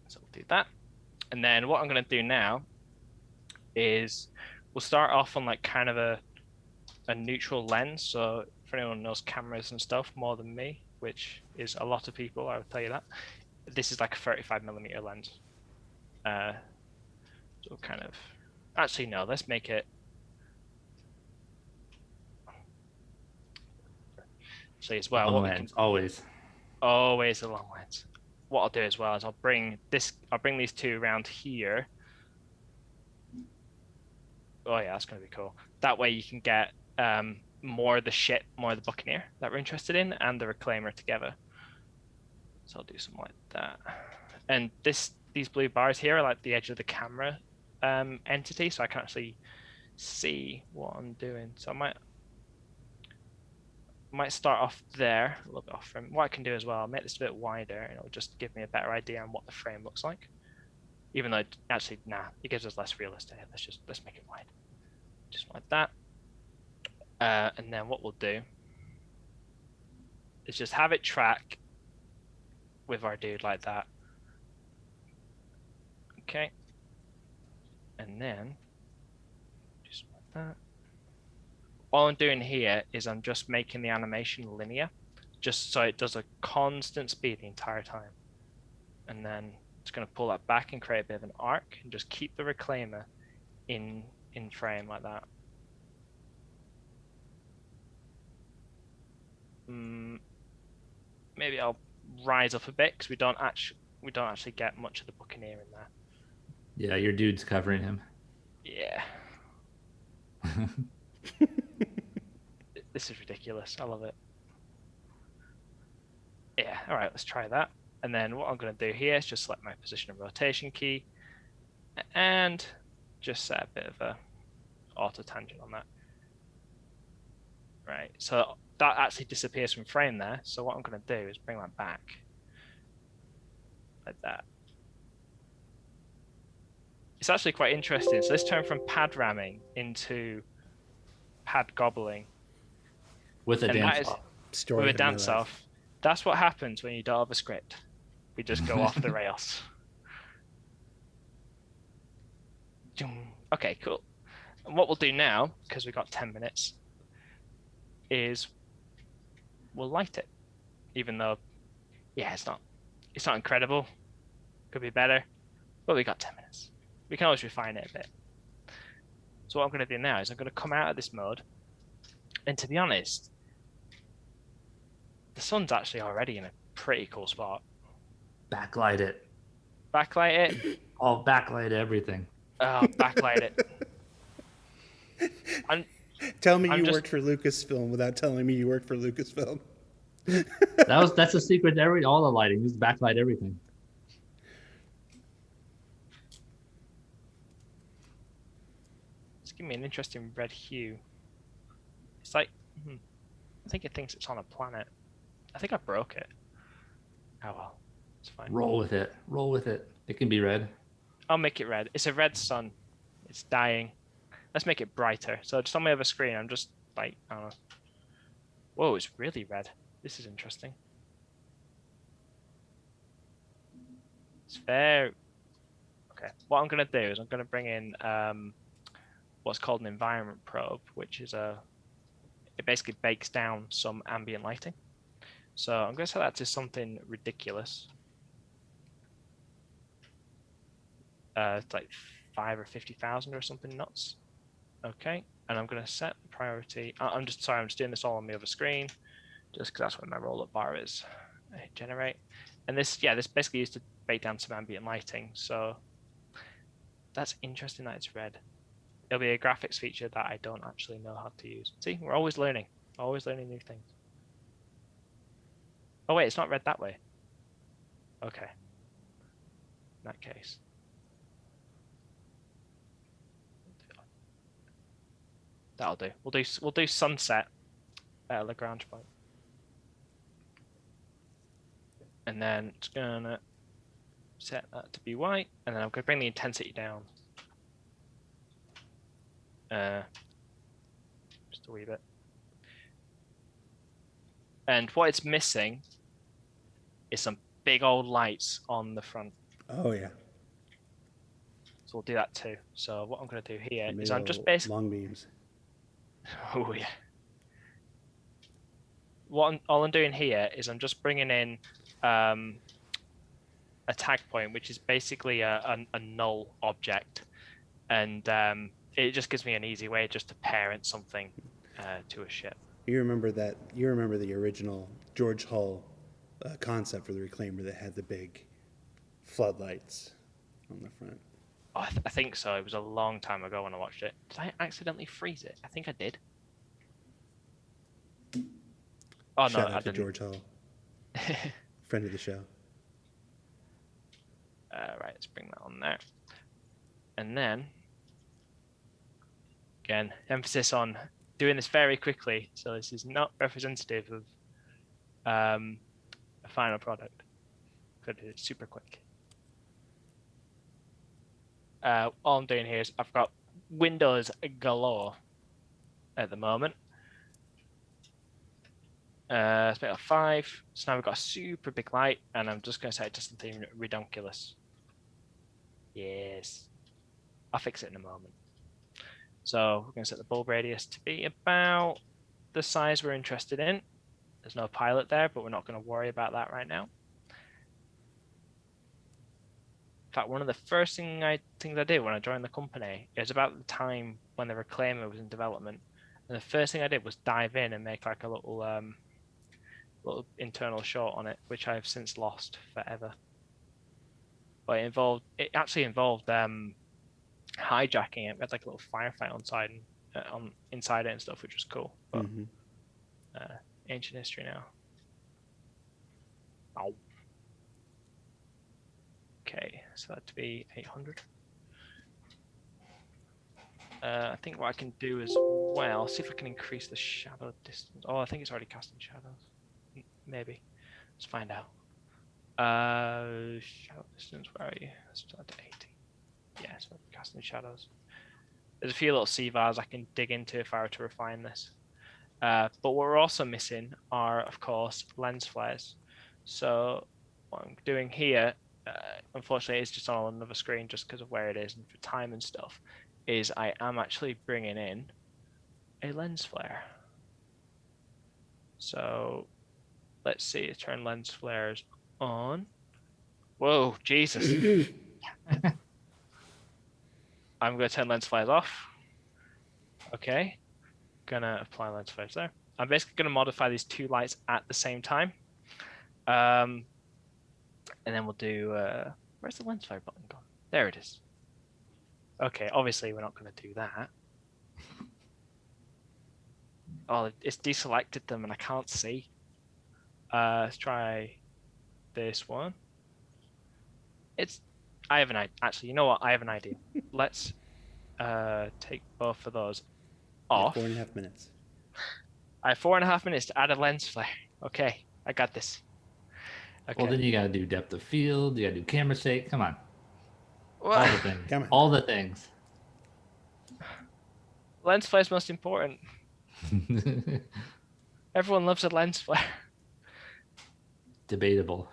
So we'll do that, and then what I'm gonna do now is we'll start off on like kind of a neutral lens. So if anyone knows cameras and stuff more than me, which is a lot of people, I would tell you that. This is like a 35mm lens. So kind of, actually no, let's make it. So as well, long lens, always a long lens. What I'll do as well is I'll bring these two around here. Oh yeah, that's gonna be cool. That way you can get more of the ship, more of the Buccaneer that we're interested in, and the Reclaimer together. So I'll do something like that. And these blue bars here are like the edge of the camera entity, so I can actually see what I'm doing. So I might start off there, a little bit off frame. What I can do as well, I'll make this a bit wider, and it'll just give me a better idea on what the frame looks like. Even though, actually, nah, it gives us less realistic. Let's make it wide. Just like that. And then what we'll do is just have it track with our dude like that. Okay. And then just like that. All I'm doing here is I'm just making the animation linear, just so it does a constant speed the entire time. And then it's going to pull that back and create a bit of an arc and just keep the reclaimer in frame like that. Maybe I'll rise up a bit because we don't actually get much of the Buccaneer in there. Yeah, your dude's covering him. Yeah. This is ridiculous. I love it. Yeah, all right, let's try that. And then what I'm going to do here is just select my position and rotation key and just set a bit of a auto tangent on that. Right, so that actually disappears from frame there. So what I'm going to do is bring that back like that. It's actually quite interesting. So this turned from pad ramming into pad gobbling. With a dance off. With a dance off. That's what happens when you don't have a script. We just go off the rails. Okay, cool. And what we'll do now, because we've got 10 minutes, is we'll light it. Even though, yeah, it's not incredible. Could be better, but we got 10 minutes. We can always refine it a bit. So what I'm going to do now is I'm going to come out of this mode, and to be honest, the sun's actually already in a pretty cool spot. Backlight it. Backlight it. I'll backlight everything. Backlight it. Tell me you worked for Lucasfilm without telling me you worked for Lucasfilm. That's a secret to all the lighting. Just backlight everything. It's giving me an interesting red hue. It's like, I think it thinks it's on a planet. I think I broke it. Oh well, it's fine. Roll with it. Roll with it. It can be red. I'll make it red. It's a red sun. It's dying. Let's make it brighter. So just on my other screen, I'm just like, I don't know. Whoa, it's really red. This is interesting. It's very... Okay, what I'm going to do is I'm going to bring in what's called an environment probe, which is it basically bakes down some ambient lighting. So I'm going to set that to something ridiculous. It's like 5 or 50,000 or something nuts. Okay, and I'm going to set the priority. I'm just doing this all on the other screen, just because that's what my roll-up bar is. I hit generate, and this basically used to bake down some ambient lighting. So that's interesting that it's red. It'll be a graphics feature that I don't actually know how to use. See, we're always learning new things. Oh wait, it's not red that way. Okay. In that case. That'll do. We'll do sunset at Lagrange point. And then it's gonna set that to be white, and then I'm gonna bring the intensity down. Just a wee bit. And what it's missing is some big old lights on the front. Oh yeah. So we'll do that too. So what I'm going to do here Maybe is I'm just basically... long beams. Oh yeah. All I'm doing here is I'm just bringing in a tag point, which is basically a null object, and it just gives me an easy way just to parent something to a ship. You remember the original George Hull concept for the Reclaimer that had the big floodlights on the front? Oh, I think so. It was a long time ago when I watched it. Did I accidentally freeze it? I think I did. Oh, Shout no, out I to didn't. George Hull, friend of the show. Right, let's bring that on there. And then, again, emphasis on doing this very quickly. So this is not representative of a final product. Got to do it super quick. All I'm doing here is I've got windows galore at the moment. Let's make it 5. So now we've got a super big light, and I'm just going to set it to something redonkulous. Yes. I'll fix it in a moment. So we're going to set the bulb radius to be about the size we're interested in. There's no pilot there, but we're not going to worry about that right now. In fact, one of the first things I did when I joined the company, it was about the time when the Reclaimer was in development. And the first thing I did was dive in and make like a little internal shot on it, which I've since lost forever. But it actually involved hijacking it. We had like a little firefight inside it and stuff, which was cool. But ancient history now. Ow. Okay, so that to be 800. I think what I can do as well, see if I can increase the shadow distance. Oh, I think it's already casting shadows. Maybe. Let's find out. Shadow distance, where are you? Let's start at 80. Yeah, so casting shadows. There's a few little CVARs I can dig into if I were to refine this. But what we're also missing are, of course, lens flares. So what I'm doing here, unfortunately, it's just on another screen just because of where it is and for time and stuff, is I am actually bringing in a lens flare. So let's see, turn lens flares on. Whoa, Jesus. I'm going to turn lens flares off. Okay. Gonna apply lens flares there. I'm basically going to modify these two lights at the same time. And then we'll do, where's the lens flare button gone? There it is. Okay, obviously we're not going to do that. Oh, it's deselected them and I can't see. Let's try this one. I have an idea. Actually, you know what? I have an idea. Let's take both of those off. 4.5 minutes. I have 4.5 minutes to add a lens flare. Okay, I got this. Okay. Well, then you got to do depth of field. You got to do camera shake. Come on. Well, All the things. Come on. All the things. lens flare is most important. Everyone loves a lens flare. Debatable.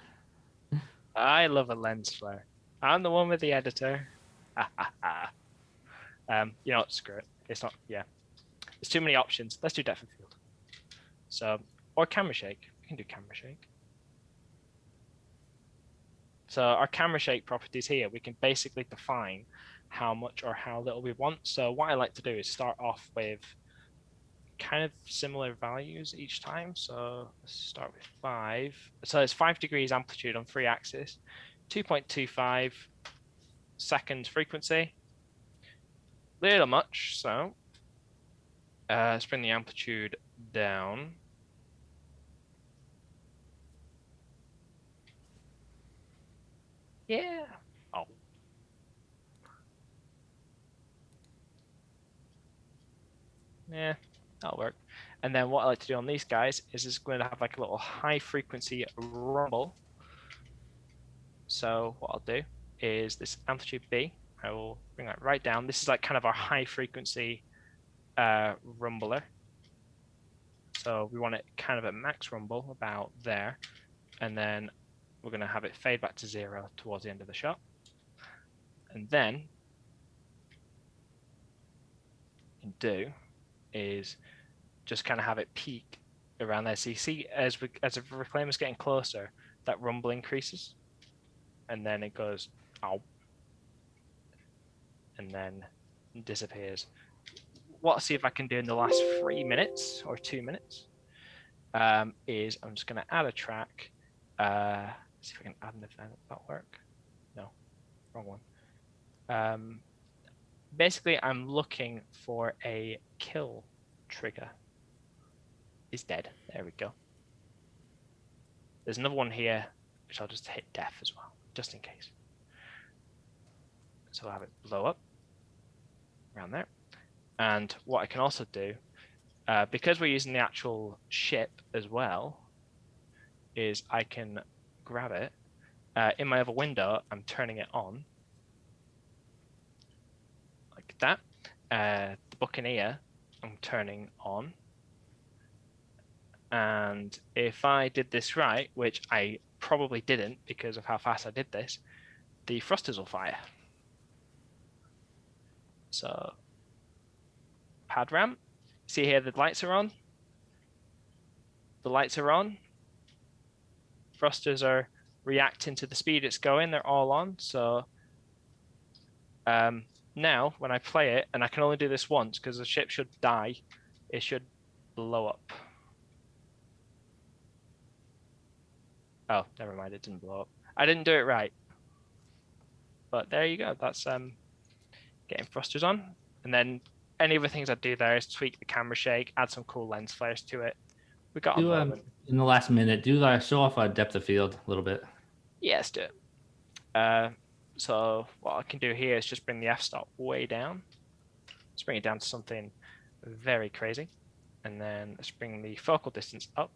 I love a lens flare. I'm the one with the editor. You know what? Screw it. It's not. Yeah. There's too many options. Let's do depth of field. So, or camera shake. We can do camera shake. So our camera shake properties here, we can basically define how much or how little we want. So what I like to do is start off with kind of similar values each time. So let's start with 5. So it's 5 degrees amplitude on 3 axis, 2.25 seconds frequency. Little much, so let's bring the amplitude down. Yeah. Oh. Yeah, that'll work. And then what I like to do on these guys is it's going to have like a little high frequency rumble. So what I'll do is this amplitude B, I will bring that right down. This is like kind of our high frequency rumbler. So we want it kind of at max rumble about there. And then we're going to have it fade back to 0 towards the end of the shot. And then what you can do is just kind of have it peak around there. So you see as the reclaimer's getting closer, that rumble increases. And then it goes, ow. And then disappears. What I'll see if I can do in the last 3 minutes or 2 minutes is I'm just going to add a track. See if I can add an event. That'll work. No, wrong one. Basically, I'm looking for a kill trigger. It's dead. There we go. There's another one here, which I'll just hit def as well, just in case. So I'll have it blow up around there. And what I can also do, because we're using the actual ship as well, is I can grab it. In my other window, I'm turning it on. Like that. The Buccaneer, I'm turning on. And if I did this right, which I probably didn't because of how fast I did this, the thrusters will fire. So, pad ramp. See here, the lights are on. The lights are on. Thrusters are reacting to the speed it's going. They're all on. So now when I play it, and I can only do this once because the ship should die, it should blow up. Oh, never mind. It didn't blow up. I didn't do it right. But there you go. That's getting thrusters on. And then any other things I do there is tweak the camera shake, add some cool lens flares to it. We got a moment. In the last minute, show off a depth of field a little bit. Yeah, let's do it. So what I can do here is just bring the f-stop way down. Let's bring it down to something very crazy. And then let's bring the focal distance up.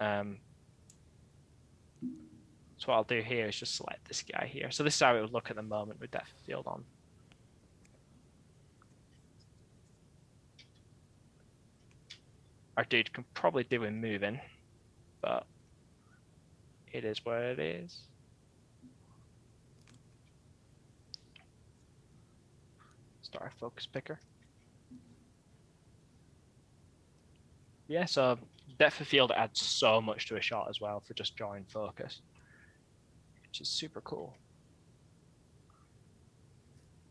So what I'll do here is just select this guy here. So this is how it would look at the moment with depth of field on. Our dude can probably do with moving, but it is what it is. Start a focus picker. Yeah, so depth of field adds so much to a shot as well for just drawing focus, which is super cool.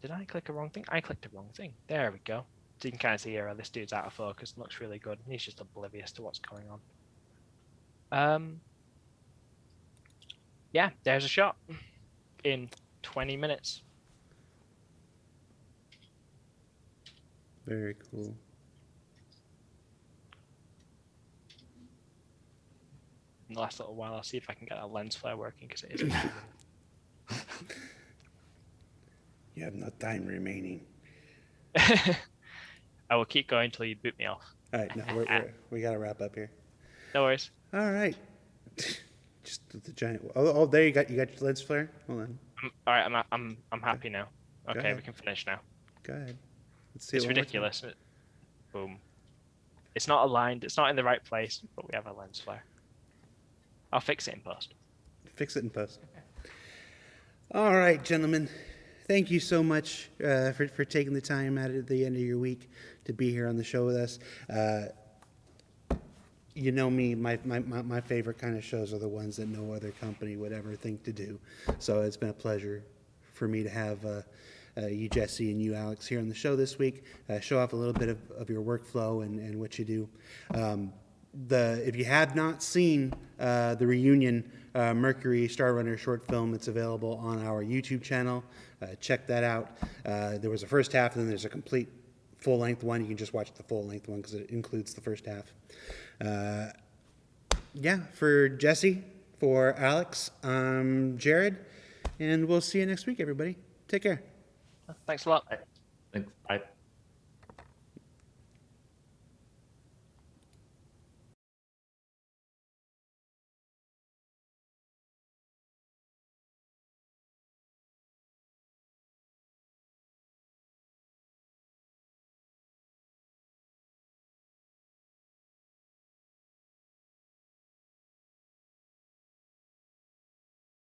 Did I click a wrong thing? I clicked the wrong thing. There we go. So you can kind of see here, this dude's out of focus. Looks really good. He's just oblivious to what's going on. Yeah, there's a shot in 20 minutes. Very cool. In the last little while, I'll see if I can get that lens flare working because it is. You have no time remaining. I will keep going until you boot me off. All right, no, we got to wrap up here. No worries. All right. Just the giant. Oh, there you got your lens flare. Hold on. All right, I'm happy now. Okay, ahead. we can finish now. Go ahead. Let's see. It's ridiculous. Boom. It's not aligned. It's not in the right place, but we have a lens flare. I'll fix it in post. Fix it in post. All right, gentlemen. Thank you so much for taking the time out at the end of your week to be here on the show with us. You know me, my favorite kind of shows are the ones that no other company would ever think to do. So it's been a pleasure for me to have you, Jesse, and you, Alex, here on the show this week. Show off a little bit of your workflow and what you do. If you have not seen the reunion Mercury Star Runner short film, it's available on our YouTube channel. Check that out. There was a first half, and then there's a complete full-length one. You can just watch the full-length one because it includes the first half. Yeah, for Jesse, for Alex, I'm Jared, and we'll see you next week, everybody. Take care. Thanks a lot. Thanks. Bye.